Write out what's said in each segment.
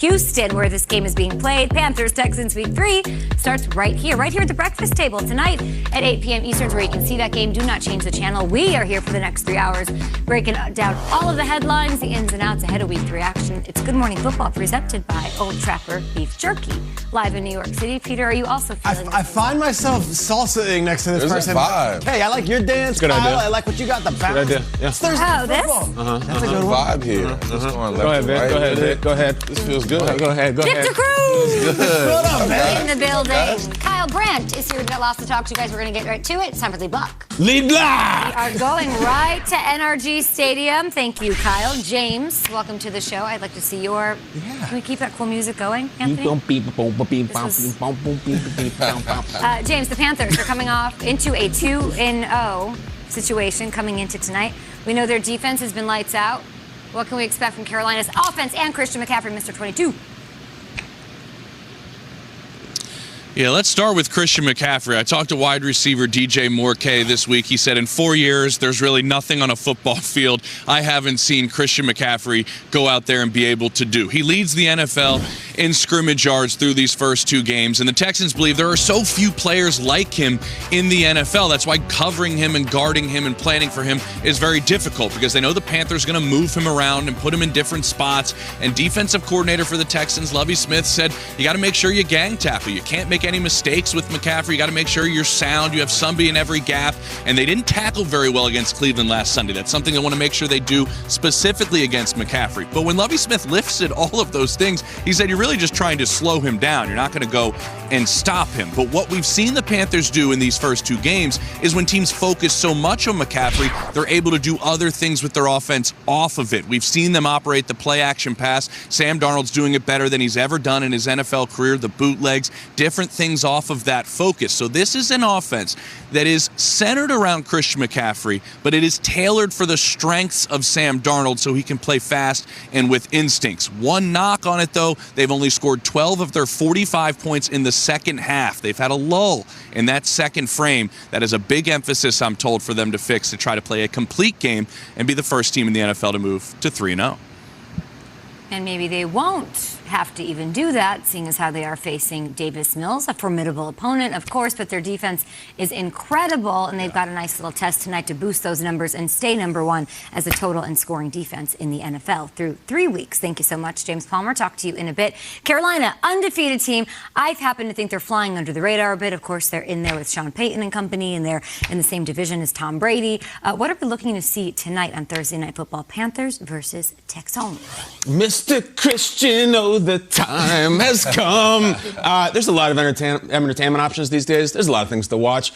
Houston, where this game is being played. Panthers-Texans Week 3 starts right here at the breakfast table tonight at 8 p.m. Eastern, where you can see that game. Do not change the channel. We are here for the next 3 hours, breaking down all of the headlines, the ins and outs ahead of Week 3 action. It's Good Morning Football, presented by Old Trapper Beef Jerky, live in New York City. Peter, are you also feeling I find myself salsaing next to this person. A vibe. Hey, I like your dance, Good Kyle. idea. I like what you got, the bounce. Good idea. Yeah. It's Thursday football. This? That's a good one. Vibe here. Just going left Go ahead, to Vic. right. Go ahead, Vic. Go ahead. This feels good. Go ahead. Dick to Cruz! What up, man? In the building. Kyle Brandt is here. We've got lots to talk to you guys. We're going to get right to it. It's time for Lead Block. Lead block! We are going right to NRG Stadium. Thank you, Kyle. James, welcome to the show. I'd like to see your... Yeah. Can we keep that cool music going, Anthony? James, the Panthers are coming off into a 2-0 situation coming into tonight. We know their defense has been lights out. What can we expect from Carolina's offense and Christian McCaffrey, Mr. 22? Yeah, let's start with Christian McCaffrey. I talked to wide receiver DJ Morkay this week. He said in 4 years, there's really nothing on a football field I haven't seen Christian McCaffrey go out there and be able to do. He leads the NFL in scrimmage yards through these first 2 games, and the Texans believe there are so few players like him in the NFL. That's why covering him and guarding him and planning for him is very difficult, because they know the Panthers are going to move him around and put him in different spots. And defensive coordinator for the Texans, Lovie Smith, said you got to make sure you gang tackle. You can't make any mistakes with McCaffrey. You got to make sure you're sound. You have somebody in every gap. And they didn't tackle very well against Cleveland last Sunday. That's something they want to make sure they do specifically against McCaffrey. But when Lovie Smith lifted all of those things, he said you're really just trying to slow him down. You're not going to go and stop him. But what we've seen the Panthers do in these first 2 games is when teams focus so much on McCaffrey, they're able to do other things with their offense off of it. We've seen them operate the play-action pass. Sam Darnold's doing it better than he's ever done in his NFL career, the bootlegs, different things off of that focus. So this is an offense that is centered around Christian McCaffrey, but it is tailored for the strengths of Sam Darnold so he can play fast and with instincts. One knock on it, though, they've only scored 12 of their 45 points in the second half. They've had a lull in that second frame. That is a big emphasis, I'm told, for them to fix to try to play a complete game and be the first team in the NFL to move to 3-0. And maybe they won't have to even do that, seeing as how they are facing Davis Mills, a formidable opponent, of course, but their defense is incredible, and they've got a nice little test tonight to boost those numbers and stay number 1 as a total and scoring defense in the NFL through 3 weeks. Thank you so much, James Palmer. Talk to you in a bit. Carolina, undefeated team. I happen to think they're flying under the radar a bit. Of course, they're in there with Sean Payton and company, and they're in the same division as Tom Brady. What are we looking to see tonight on Thursday Night Football? Panthers versus Texans. Mr. Christian, oh, the time has come. There's a lot of entertainment options these days. There's a lot of things to watch.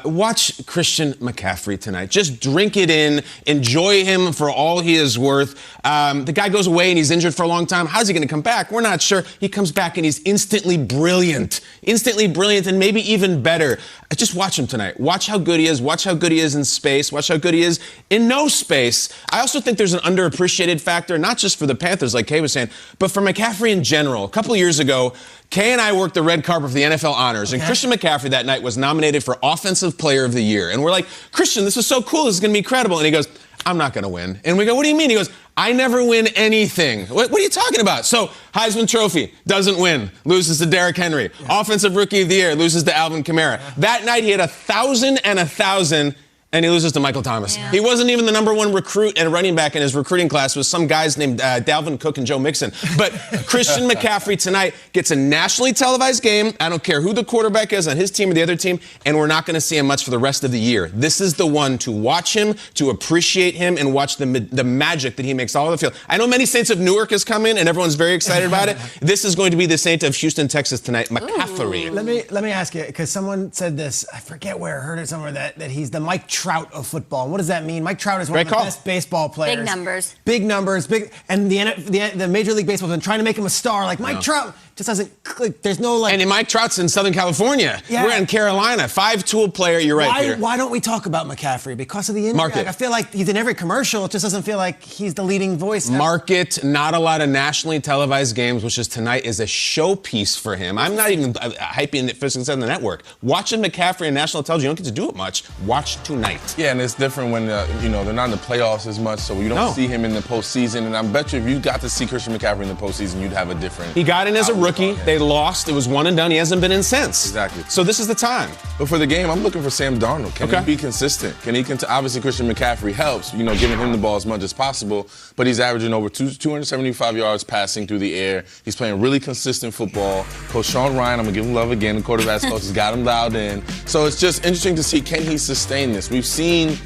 Watch Christian McCaffrey tonight. Just drink it in. Enjoy him for all he is worth. The guy goes away and he's injured for a long time. How's he going to come back? We're not sure. He comes back and he's instantly brilliant. Instantly brilliant and maybe even better. Just watch him tonight. Watch how good he is. Watch how good he is in space. Watch how good he is in no space. I also think there's an underappreciated factor, not just for the Panthers, like Kay was saying, but for McCaffrey in general. A couple of years ago, Kay and I worked the red carpet for the NFL honors, and Christian McCaffrey that night was nominated for Offensive Player of the Year. And we're like, Christian, this is so cool. This is going to be incredible. And he goes, I'm not going to win. And we go, what do you mean? He goes, I never win anything. What are you talking about? So Heisman Trophy, doesn't win, loses to Derrick Henry. Yeah. Offensive Rookie of the Year, loses to Alvin Kamara. Yeah. That night he had 1,000 and 1,000. And he loses to Michael Thomas. Yeah. He wasn't even the number 1 recruit and running back in his recruiting class. It was some guys named Dalvin Cook and Joe Mixon. But Christian McCaffrey tonight gets a nationally televised game. I don't care who the quarterback is on his team or the other team, and we're not going to see him much for the rest of the year. This is the one to watch him, to appreciate him, and watch the magic that he makes all over the field. I know many Saints of Newark is coming, and everyone's very excited about it. This is going to be the Saint of Houston, Texas tonight, McCaffrey. Let me ask you, because someone said this, I forget where, I heard it somewhere, that he's the Mike Trout of football. And what does that mean? Mike Trout is one of the best baseball players. Big numbers. Big numbers. And the Major League Baseball has been trying to make him a star. Like, Mike Trout, just doesn't click. There's no like. And Mike Trout's in Southern California. Yeah. We're in Carolina. 5-tool player. You're right, Peter. Why don't we talk about McCaffrey? Because of the injury. Market. Like, I feel like he's in every commercial. It just doesn't feel like he's the leading voice. Market, not a lot of nationally televised games, which is tonight is a showpiece for him. I'm not even hyping it first on the network. Watching McCaffrey on national television, you don't get to do it much. Watch tonight. Yeah, and it's different when they're not in the playoffs as much, so you don't see him in the postseason. And I bet you if you got to see Christian McCaffrey in the postseason, you'd have a different. He got in as a rookie. They lost. It was one and done. He hasn't been in since. Exactly. So this is the time. But for the game, I'm looking for Sam Darnold. Can he be consistent? Can he? Obviously, Christian McCaffrey helps. Giving him the ball as much as possible. But he's averaging over 275 yards passing through the air. He's playing really consistent football. Coach Sean Ryan, I'm gonna give him love again. The quarterback's coach has got him dialed in. So it's just interesting to see, can he sustain this? We've seen,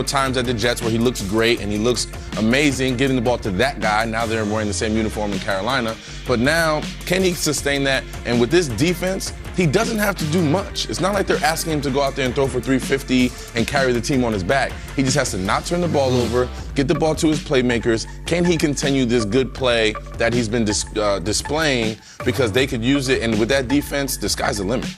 times at the Jets where he looks great and he looks amazing getting the ball to that guy. Now they're wearing the same uniform in Carolina. But now, can he sustain that? And with this defense, he doesn't have to do much. It's not like they're asking him to go out there and throw for 350 and carry the team on his back. He just has to not turn the ball over, get the ball to his playmakers. Can he continue this good play that he's been displaying? Because they could use it, and with that defense, the sky's the limit.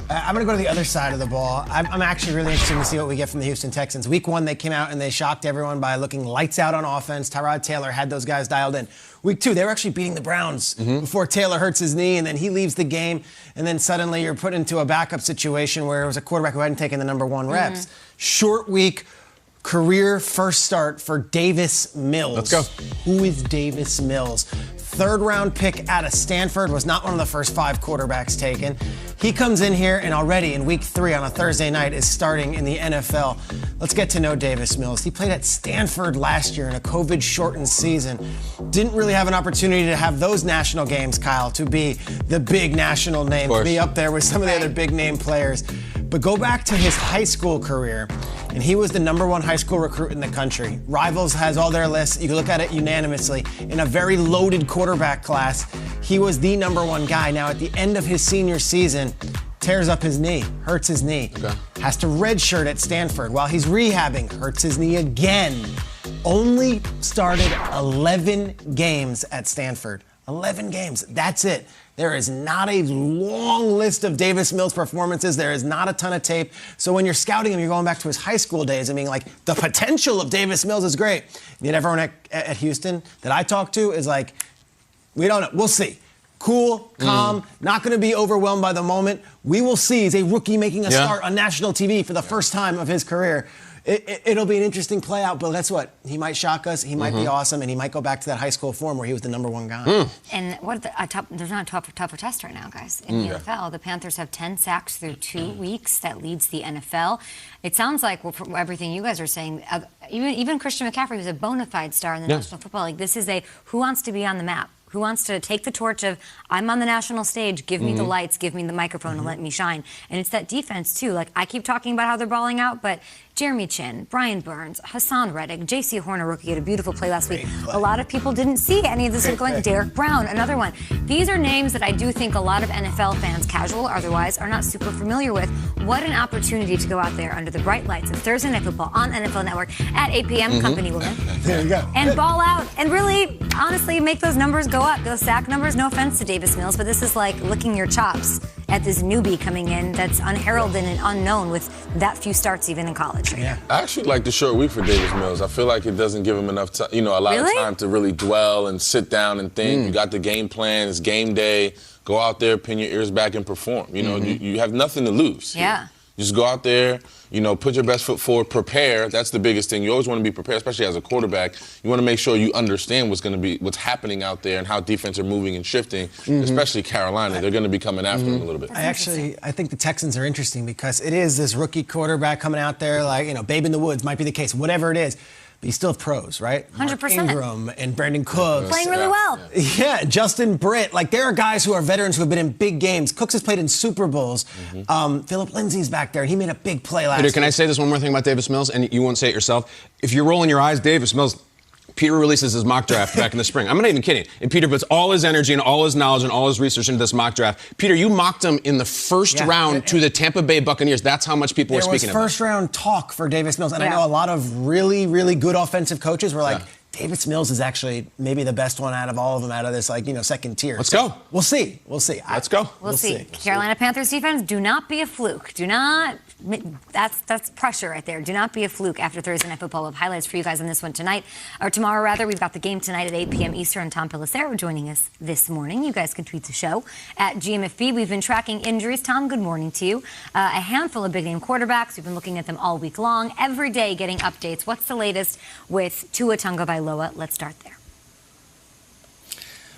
I'm going to go to the other side of the ball. I'm actually really interested to see what we get from the Houston Texans. Week 1, they came out and they shocked everyone by looking lights out on offense. Tyrod Taylor had those guys dialed in. Week 2, they were actually beating the Browns before Taylor hurts his knee, and then he leaves the game, and then suddenly you're put into a backup situation where it was a quarterback who hadn't taken the number 1 reps. Short week, career first start for Davis Mills. Let's go. Who is Davis Mills? 3rd-round pick out of Stanford, was not one of the first 5 quarterbacks taken. He comes in here and already in week 3 on a Thursday night is starting in the NFL. Let's get to know Davis Mills. He played at Stanford last year in a COVID-shortened season. Didn't really have an opportunity to have those national games, Kyle, to be the big national name, to be up there with some of the other big-name players. But go back to his high school career, and he was the number 1 high school recruit in the country. Rivals has all their lists. You can look at it unanimously. In a very loaded quarterback class, he was the number 1 guy. Now, at the end of his senior season, tears up his knee, hurts his knee. Has to redshirt at Stanford. While he's rehabbing, hurts his knee again. Only started 11 games at Stanford. 11 games. That's it. There is not a long list of Davis Mills performances. There is not a ton of tape. So when you're scouting him, you're going back to his high school days and being like, the potential of Davis Mills is great. Yet everyone at Houston that I talk to is like, we don't know. We'll see. Cool, calm, not going to be overwhelmed by the moment. We will see. He's a rookie making a start on national TV for the first time of his career. It'll be an interesting play out, but guess what? He might shock us. He might be awesome, and he might go back to that high school form where he was the number 1 guy. And there's not a tougher test right now, guys. In the NFL, the Panthers have 10 sacks through 2 weeks. That leads the NFL. It sounds like, well, from everything you guys are saying, even Christian McCaffrey, who's a bona fide star in the National Football League, this is a who wants to be on the map. Who wants to take the torch of, I'm on the national stage, give me the lights, give me the microphone, and let me shine. And it's that defense, too. Like, I keep talking about how they're balling out, but Jeremy Chin, Brian Burns, Hassan Reddick, J.C. Horner, rookie, had a beautiful play last week. A lot of people didn't see any of this going. Derek Brown, another one. These are names that I do think a lot of NFL fans, casual or otherwise, are not super familiar with. What an opportunity to go out there under the bright lights of Thursday Night Football on NFL Network at 8 p.m., company woman. There you go. And ball out and really, honestly, make those numbers go up, those sack numbers. No offense to Davis Mills, but this is like licking your chops at this newbie coming in that's unheralded and unknown with that few starts even in college. Yeah. I actually like the short week for Davis Mills. I feel like it doesn't give him enough time, a lot of time to really dwell and sit down and think. You got the game plan, it's game day. Go out there, pin your ears back and perform. You have nothing to lose. Yeah. Just go out there, put your best foot forward, prepare. That's the biggest thing. You always want to be prepared, especially as a quarterback. You want to make sure you understand what's happening out there and how defense are moving and shifting, especially Carolina. They're going to be coming after them a little bit. I think the Texans are interesting because it is this rookie quarterback coming out there like, babe in the woods might be the case, whatever it is. But you still have pros, right? 100%. Mark Ingram and Brandon Cooks. Playing really well. Yeah, Justin Britt. Like, there are guys who are veterans who have been in big games. Cooks has played in Super Bowls. Phillip Lindsay's back there, and he made a big play last Peter, can week. I say this one more thing about Davis Mills? And you won't say it yourself. If you're rolling your eyes, Davis Mills, Peter releases his mock draft back in the spring. I'm not even kidding. And Peter puts all his energy and all his knowledge and all his research into this mock draft. Peter, you mocked him in the first round to the Tampa Bay Buccaneers. That's how much people were speaking about. There was first-round talk for Davis Mills, and I Yeah. know a lot of really, really good offensive coaches were like, Davis Mills is actually maybe the best one out of all of them out of this, second tier. Let's go. We'll see. Let's go. We'll see. Carolina Panthers defense, do not be a fluke. Do not. That's pressure right there. Do not be a fluke after Thursday Night Football. We'll have highlights for you guys on this one tonight, or tomorrow rather. We've got the game tonight at 8 p.m. Eastern. Tom Pelissero joining us this morning. You guys can tweet the show at GMFB. We've been tracking injuries. Tom, good morning to you. A handful of big-name quarterbacks. We've been looking at them all week long, every day getting updates. What's the latest with Tua Tagovailoa? Let's start there.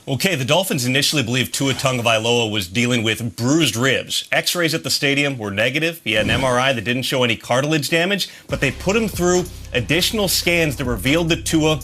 Okay, the Dolphins initially believed Tua Tagovailoa was dealing with bruised ribs. X-rays at the stadium were negative. He had an MRI that didn't show any cartilage damage, but they put him through additional scans that revealed that Tua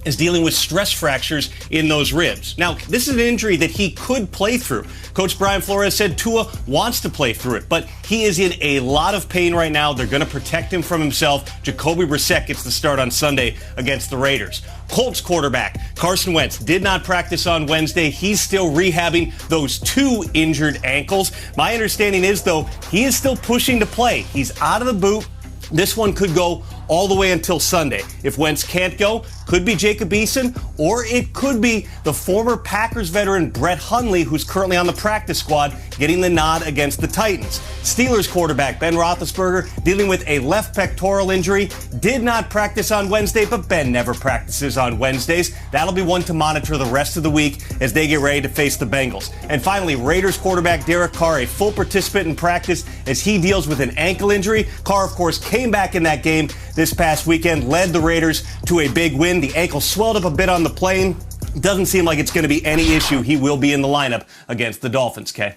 is dealing with stress fractures in those ribs. Now, this is an injury that he could play through. Coach Brian Flores said Tua wants to play through it, but he is in a lot of pain right now. They're going to protect him from himself. Jacoby Brissett gets the start on Sunday against the Raiders. Colts quarterback Carson Wentz did not practice on Wednesday. He's still rehabbing those 2 injured ankles. My understanding is, though, he is still pushing to play. He's out of the boot. This one could go all the way until Sunday. If Wentz can't go, could be Jacob Eason, or it could be the former Packers veteran Brett Hundley, who's currently on the practice squad, getting the nod against the Titans. Steelers quarterback Ben Roethlisberger, dealing with a left pectoral injury, did not practice on Wednesday, but Ben never practices on Wednesdays. That'll be one to monitor the rest of the week as they get ready to face the Bengals. And finally, Raiders quarterback Derek Carr, a full participant in practice as he deals with an ankle injury. Carr, of course, came back in that game this past weekend, led the Raiders to a big win. The ankle swelled up a bit on the plane. Doesn't seem like it's going to be any issue. He will be in the lineup against the Dolphins, Kay.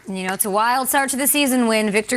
It's a wild start to the season when Victor